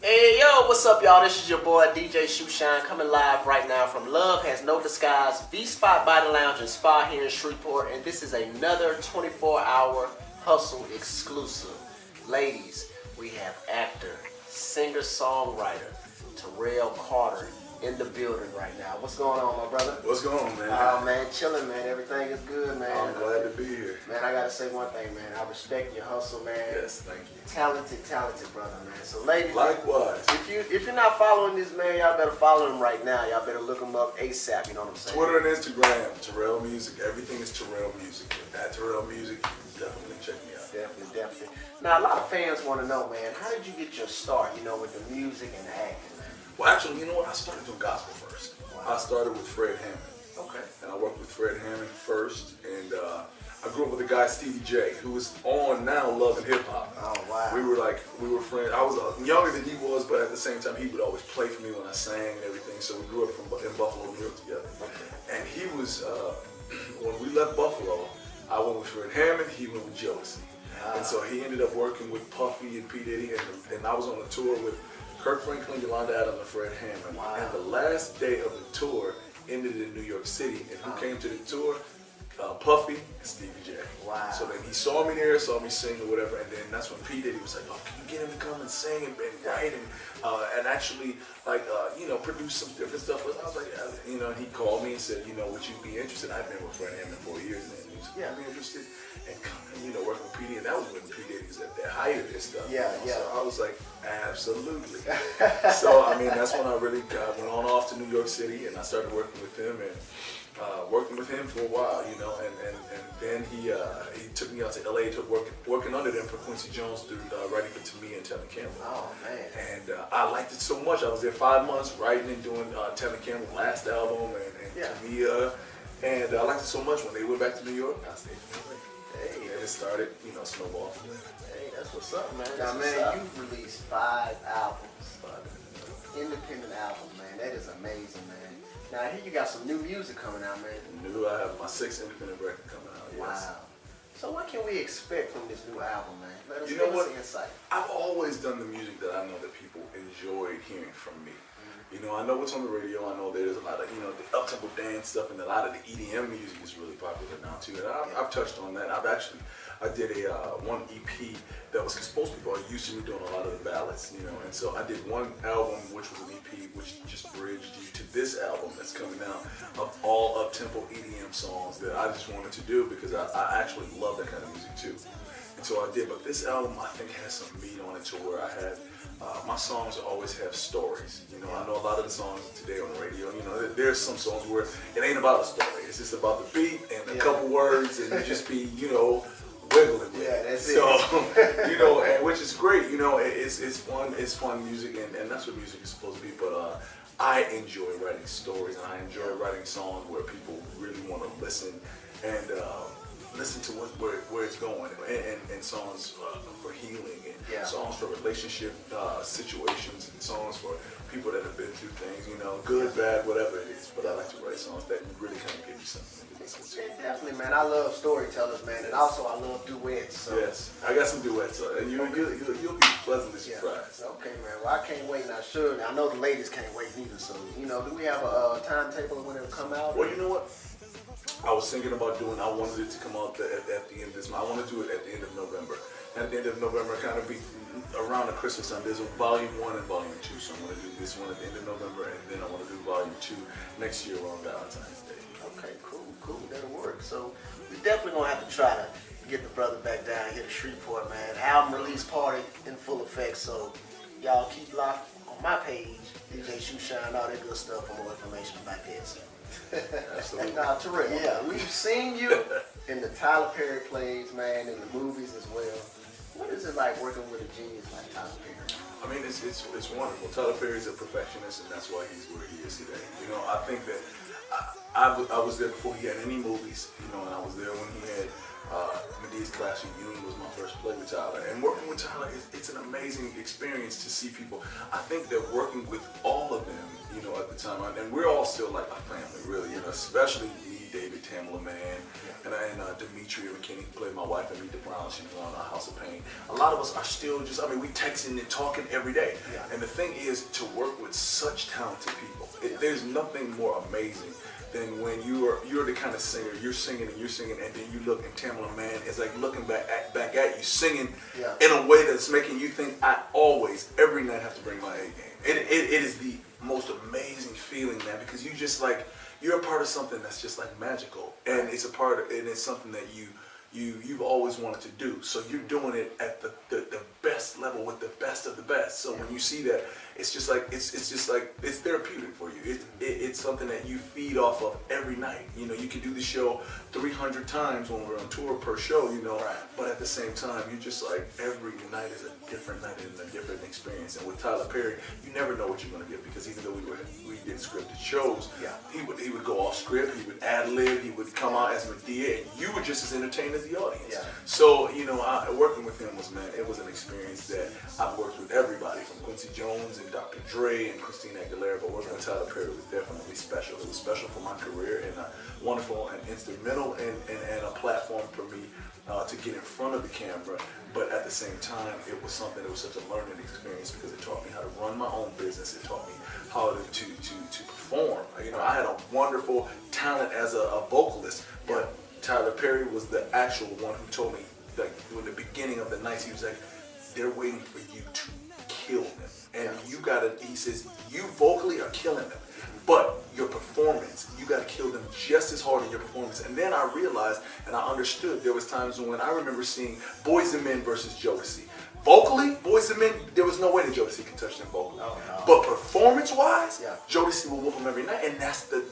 Hey yo, what's up y'all? This is your boy DJShoeshine coming live right now from Love Has No Disguise V-Spot Body Lounge and Spa here in Shreveport, and this is another 24-hour hustle exclusive. Ladies, we have actor, singer-songwriter Terrell Carter in the building right now. What's going on, my brother? What's going on, man? Oh man, chilling, man. Everything is good, man. I'm glad to be here. Man, I gotta say one thing, man. I respect your hustle, man. Yes, thank you. Talented brother, man. So, ladies, Likewise. if you're not following this man, y'all better follow him right now. Y'all better look him up ASAP. You know what I'm saying? Twitter and Instagram, Terrell Music. Everything is Terrell Music. At Terrell Music, definitely check me out. Definitely. Now, a lot of fans want to know, man. How did you get your start? You know, with the music and the acting, man. Well, actually, you know what? I started doing gospel first. Wow. I started with Fred Hammond. Okay. And I worked with Fred Hammond first, and I grew up with a guy, Stevie J, who is on now Love and Hip Hop. Oh wow. We were friends. I was younger than he was, but at the same time, he would always play for me when I sang and everything. So we grew up in Buffalo, New York together. Okay. And he was, when we left Buffalo, I went with Fred Hammond, he went with Josie. And so he ended up working with Puffy and P. Diddy, and I was on a tour with Kirk Franklin, Yolanda Adams, and Fred Hammond. Wow. And the last day of the tour ended in New York City. And who came to the tour? Puffy and Stevie J. Wow. So then he saw me there, saw me sing or whatever, and then that's when P. Diddy was like, "Oh, can you get him to come and sing and write and actually produce some different stuff?" I was like, yeah, and he called me and said, "Would you be interested?" I've been with Fred Hammond for years, and he was like, "Yeah, I'd be interested." And working with P. Diddy, and that was when P. Diddy was at the height of this stuff. Yeah. So I was like, absolutely. So I mean, that's when I really went on off to New York City, and I started working with him and. Working with him for a while, and then he took me out to LA to working under them for Quincy Jones through writing for Tamia and Tevin Campbell. Oh man. And I liked it so much. I was there 5 months writing and doing Tevin Campbell's last album and Tamia, and I liked it so much. When they went back to New York, I stayed in LA. Hey, and it started, snowball. Hey, that's what's up, man. Now, man, you've released 5 albums, independent albums, man. That is amazing, man. Now, I hear you got some new music coming out, man. I have my 6th independent record coming out. Yes. Wow. So what can we expect from this new album, man? Let us You know what? Insight. I've always done the music that I know that people enjoyed hearing from me. I know what's on the radio. I know there's a lot of, the up-tempo dance stuff, and a lot of the EDM music is really popular now too. And I've touched on that. I did a one EP that was supposed to be called used to me doing a lot of the ballads, and so I did one album which was an EP which just bridged you to this album that's coming out of all up-tempo EDM songs that I just wanted to do because I actually love that kind of music too. And so I did, but this album I think has some meat on it to where I had my songs always have stories. I know a lot of the songs today on the radio. There's some songs where it ain't about a story. It's just about the beat and a couple words, and you just be wiggling with it. That's it. And which is great. It's fun. It's fun music, and that's what music is supposed to be. But I enjoy writing stories, and I enjoy writing songs where people really want to listen and listen to where it's going, and songs for healing, and songs for relationship situations, and songs for people that have been through things, good, bad, whatever it is. But I like to write songs that really kind of give you something to listen to. Yeah, definitely, man. I love storytellers, man, and also I love duets. So. Yes, I got some duets, and you'll be pleasantly surprised. Okay, man. Well, I can't wait. Now, sure, I know the ladies can't wait neither. So, do we have a timetable of when it'll come out? Well, you know what? I was thinking about I wanted it to come out at the end of this month. I want to do it at the end of November. And at the end of November, kind of be around the Christmas time. There's a volume 1 and volume 2. So I'm going to do this one at the end of November, and then I want to do volume 2 next year around Valentine's Day. Okay, cool. That'll work. So we definitely going to have to try to get the brother back down here to Shreveport, man. Album release party in full effect. So y'all keep locked on my page, DJShoeshine, all that good stuff for more information about this. Absolutely. Now, Terrell, we've seen you in the Tyler Perry plays, man, in the movies as well. What is it like working with a genius like Tyler Perry? I mean, it's wonderful. Tyler Perry's a perfectionist, and that's why he's where he is today. I think that I was there before he had any movies, and I was there when he had Medea's Class Reunion was my first play with Tyler. And working with Tyler, it's an amazing experience to see people. I think that working with all of them, at the time, and we're all still like a family, really, especially me, David, Tamala Man, and Demetria McKinney, who played my wife, and Meet the Brown. She was on House of Pain. A lot of us are still just, I mean, we texting and talking every day. Yeah. And the thing is to work with such talented people. There's nothing more amazing than when you're the kind of singer, you're singing, and then you look, and Tamala Man is like looking back at you, singing in a way that's making you think, I always, every night have to bring my A game. It is the most amazing feeling, man, because you just like, you're a part of something that's just like magical, and it's something that you've always wanted to do. So you're doing it at the best level with the best of the best. So when you see that, it's just like it's therapeutic for you. It's something that you feed off of every night. You know, you can do the show 300 times when we're on tour per show. You know, but at the same time, you're just like, every night is a different night and a different experience. And with Tyler Perry, you never know what you're gonna get, because even though we did scripted shows, he would go off script, he would ad lib, he would come out as Medea, and you were just as entertained as the audience. Yeah. So you know, working with him it was an experience that I've worked with everybody from Quincy Jones and Dr. Dre and Christina Aguilera, but working with Tyler Perry was definitely special. It was special for my career, and wonderful and instrumental, and a platform for me to get in front of the camera. But at the same time, it was something that was such a learning experience, because it taught me how to run my own business. It taught me how to perform. You know, I had a wonderful talent as a vocalist, but Tyler Perry was the actual one who told me, like, in the beginning of the nights, he was like, they're waiting for you to kill them. And you gotta, he says, you vocally are killing them, but your performance, you gotta kill them just as hard in your performance. And then I realized, and I understood, there was times when I remember seeing Boys and Men versus Jodeci. Vocally, Boys and Men, there was no way that Jodeci could touch them vocally. Oh, no. But performance-wise, Jodeci will whoop them every night, and that's the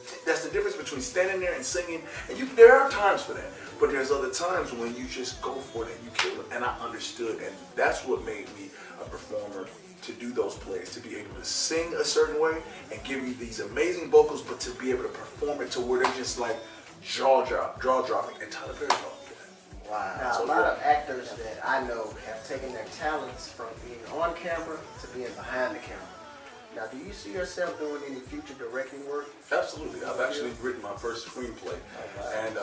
difference between standing there and singing. And there are times for that, but there's other times when you just go for it and you kill it. And I understood, and that's what made me a performer, to do those plays, to be able to sing a certain way and give you these amazing vocals, but to be able to perform it to where they're just like jaw-dropping. And Tyler Perry taught me that. Wow. Now, a lot of actors that I know have taken their talents from being on camera to being behind the camera. Now, do you see yourself doing any future directing work? Absolutely. I've actually written my first screenplay, and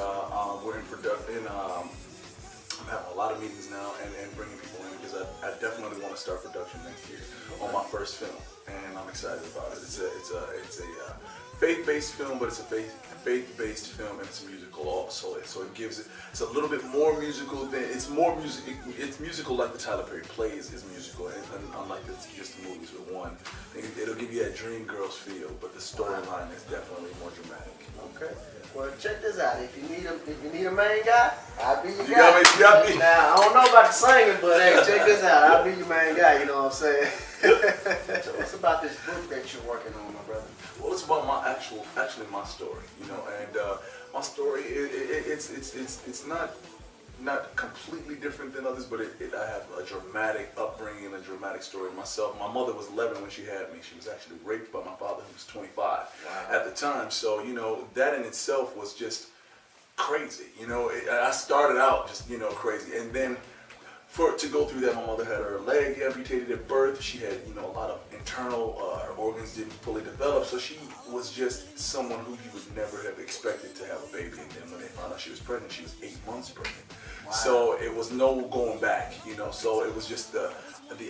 we're in production. I'm having a lot of meetings now and bringing people in, because I definitely want to start production next year on my first film, and I'm excited about it. It's a faith-based film, but it's a faith-based film, and it's a musical also. So it gives it's a little bit more musical than it's musical like the Tyler Perry plays is musical, and unlike just the movies with one. It'll give you that Dreamgirls feel, but the storyline is definitely more dramatic. Okay. Well, check this out. If you need a main guy, I'll be your guy. You got me. Now, I don't know about the singing, but hey, check this out. I'll be your main guy. You know what I'm saying? So what's about this book that you're working on, my brother? Well, it's about my actually my story. You know, and my story it's not completely different than others, but I have a dramatic upbringing and a dramatic story myself. My mother was 11 when she had me. She was actually raped by my father, who was 25 at the time. So, you know, that in itself was just crazy. You know, I started out just, you know, crazy. And then to go through that, my mother had her leg amputated at birth. She had, you know, a lot of internal, her organs didn't fully develop. So she was just someone who you would never have expected to have a baby. And then when they found out she was pregnant, she was 8 months pregnant. Wow. So it was no going back, you know. So it was just the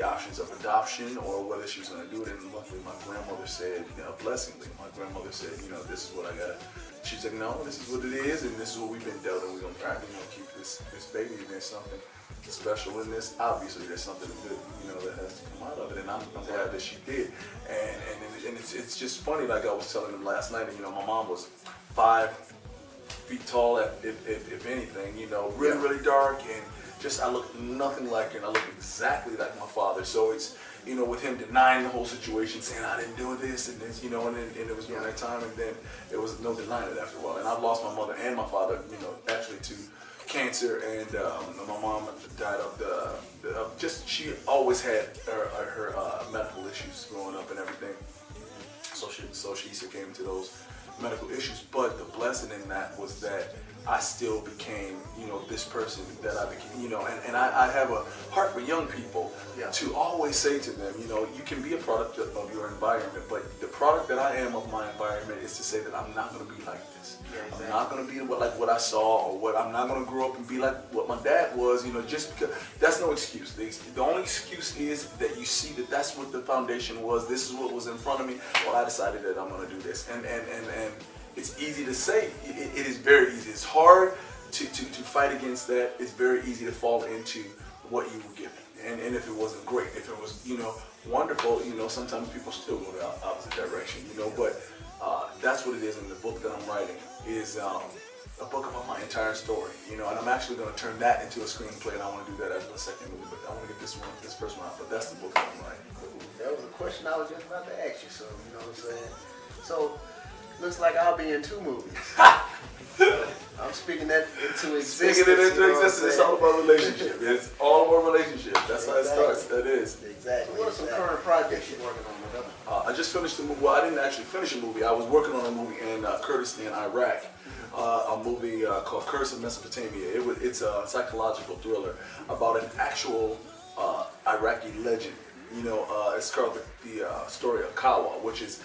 options of adoption or whether she was going to do it. And luckily, my grandmother said, you know, blessingly, my grandmother said, you know, this is what I got. She said, no, this is what it is, and this is what we've been dealt, and we're going to try to, you know, keep this baby. And there's something special in this. Obviously, there's something good, you know, that has to come out of it, and I'm glad that she did. And it's just funny, like I was telling them last night. And, you know, my mom was 5 feet tall, if anything, you know, really dark, and just I look nothing like her, and I look exactly like my father. So it's, you know, with him denying the whole situation, saying I didn't do this and this, you know, and it was during that time, and then there was no denying it after a while. And I've lost my mother and my father, you know, actually to cancer, and my mom died of just, she always had her medical issues growing up and everything. So she succumbed to those medical issues, but the blessing in that was that I still became, this person that I became, and I have a heart for young people to always say to them, you can be a product of your environment, but the product that I am of my environment is to say that I'm not going to be like this. Yeah, exactly. I'm not going to be like what I saw, or I'm not going to grow up and be like what my dad was, just because. That's no excuse. The only excuse is that you see that that's what the foundation was. This is what was in front of me. Well, I decided that I'm going to do this. And it's easy to say. It is very easy. It's hard to fight against that. It's very easy to fall into what you were given. And if it wasn't great, if it was, wonderful, sometimes people still go the opposite direction, but that's what it is in the book that I'm writing, is a book about my entire story, and I'm actually going to turn that into a screenplay, and I want to do that as my second movie, but I want to get this first one out, but that's the book that I'm writing. That was a question I was just about to ask you, so, you know what I'm saying? So, looks like I'll be in 2 movies. I'm speaking that into existence. Speaking it into existence, it's all about relationship. It's all about relationship. That's how it starts. That is. Exactly. What are some current projects you're working on with them? I just finished the movie. Well, I didn't actually finish a movie. I was working on a movie in Kurdistan, Iraq. A movie called Curse of Mesopotamia. It's a psychological thriller about an actual Iraqi legend. It's called the story of Kawa, which is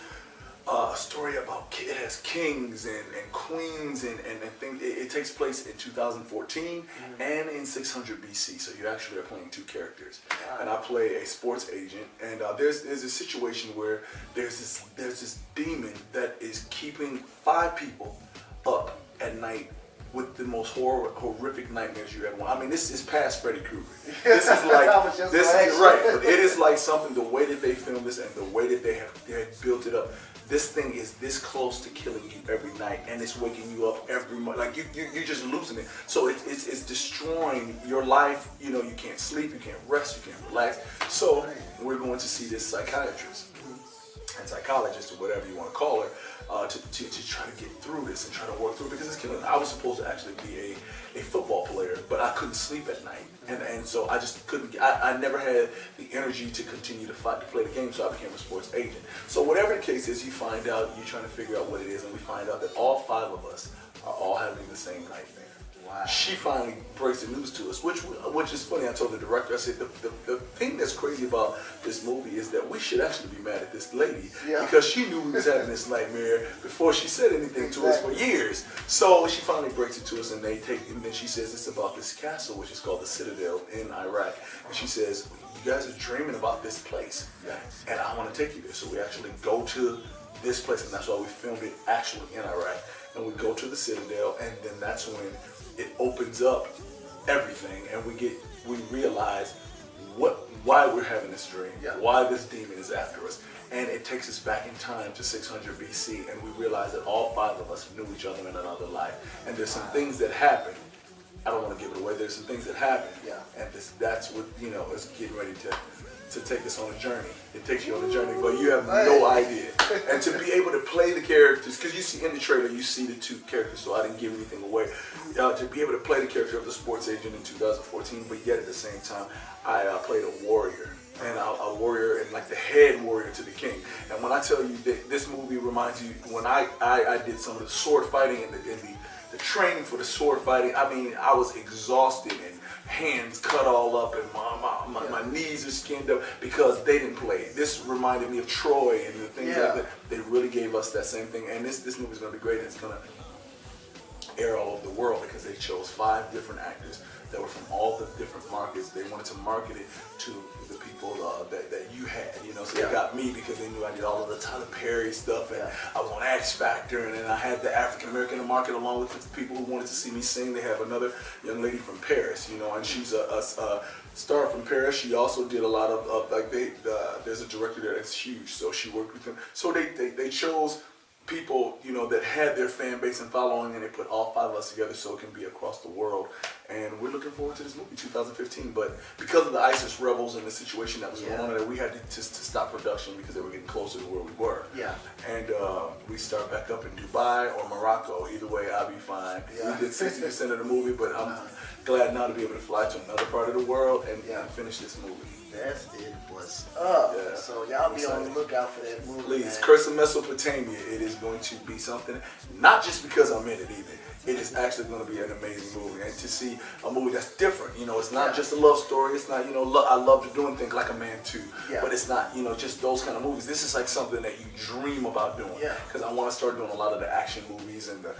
a story about, it has kings and queens and things. It takes place in 2014 and in 600 BC. So you actually are playing 2 characters. And I play a sports agent. And there's a situation where there's this demon that is keeping 5 people up at night with the most horrific nightmares you ever want. I mean, this is past Freddy Krueger. This is like, right, but it is like something, the way that they filmed this and the way that they have built it up. This thing is this close to killing you every night, and it's waking you up every month. Like you're just losing it. So it's destroying your life. You can't sleep, you can't rest, you can't relax. So we're going to see this psychiatrist and psychologist, or whatever you want to call her, to try to get through this and try to work through it, because it's killing. I was supposed to actually be a football player, but I couldn't sleep at night, and so I just couldn't. I never had the energy to continue to fight to play the game, so I became a sports agent. So whatever the case is, you find out, you're trying to figure out what it is, and we find out that all 5 of us are all having the same nightmare. Wow. She finally breaks the news to us, which is funny. I told the director, I said, the thing that's crazy about this movie is that we should actually be mad at this lady, because she knew we was having this nightmare before she said anything to us for years. So she finally breaks it to us, and then she says it's about this castle, which is called the Citadel in Iraq. And she says, you guys are dreaming about this place, and I want to take you there. So we actually go to this place, and that's why we filmed it actually in Iraq. And we go to the Citadel, and then that's when it opens up everything, and we realize why we're having this dream, why this demon is after us, and it takes us back in time to 600 BC, and we realize that all 5 of us knew each other in another life, and there's some things that happen. I don't want to give it away. There's some things that happen, and that's what is getting ready to take us on a journey. It takes you on a journey, but you have no idea. And to be able to play the characters, because you see in the trailer, you see the 2 characters, so I didn't give anything away. To be able to play the character of the sports agent in 2014, but yet at the same time, I played a warrior. And a warrior, and like the head warrior to the king. And when I tell you that this movie reminds you, when I did some of the sword fighting and the training for the sword fighting, I mean, I was exhausted and hands cut all up, and my knees are skinned up because they didn't play. This reminded me of Troy and the things like that. They really gave us that same thing. And this movie's going to be great. And it's going to air all over the world because they chose 5 different actors that were from all the different markets. They wanted to market it to the people that you had, So they got me because they knew I did all of the Tyler Perry stuff, and I was on X Factor, and then I had the African American market along with the people who wanted to see me sing. They have another young lady from Paris, and she's a star from Paris. She also did a lot of there's a director there that's huge, so she worked with them. So they chose people, that had their fan base and following, and they put all 5 of us together so it can be across the world. And we're looking forward to this movie, 2015. But because of the ISIS rebels and the situation that was going on, we had to stop production because they were getting closer to where we were. And we start back up in Dubai or Morocco. Either way, I'll be fine. We did 60% of the movie, but I'm glad now to be able to fly to another part of the world and finish this movie. That's it. What's up? So y'all be on the lookout for that movie. Please, Curse of Mesopotamia. It is going to be something, not just because I'm in it either. it is actually going to be an amazing movie. And to see a movie that's different, you know, it's not just a love story. It's not, you know, I love doing things like A Man 2, but it's not, you know, just those kind of movies. This is like something that you dream about doing. Because I want to start doing a lot of the action movies and the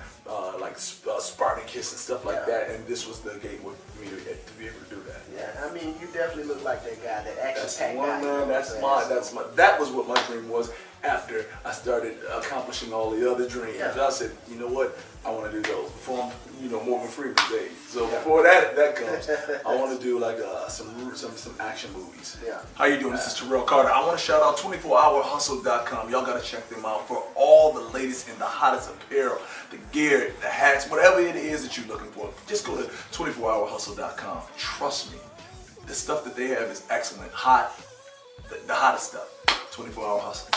Spartacus and stuff like that. And this was the gateway for me to be able to do that. Yeah, I mean, you definitely look like that guy, that action-packed guy. Man, that was what my dream was after I started accomplishing all the other dreams. I said, you know what, I want to do those before I'm, you know, Morgan Freeman's age. So before that comes, I want to do like some action movies. How you doing? This is Terrell Carter. I want to shout out 24hourhustle.com. Y'all got to check them out for all the latest and the hottest apparel, the gear, the hats, whatever it is that you're looking for. Just go to 24hourhustle.com. Trust me, the stuff that they have is excellent, hot, the hottest stuff. 24 Hour Hustle.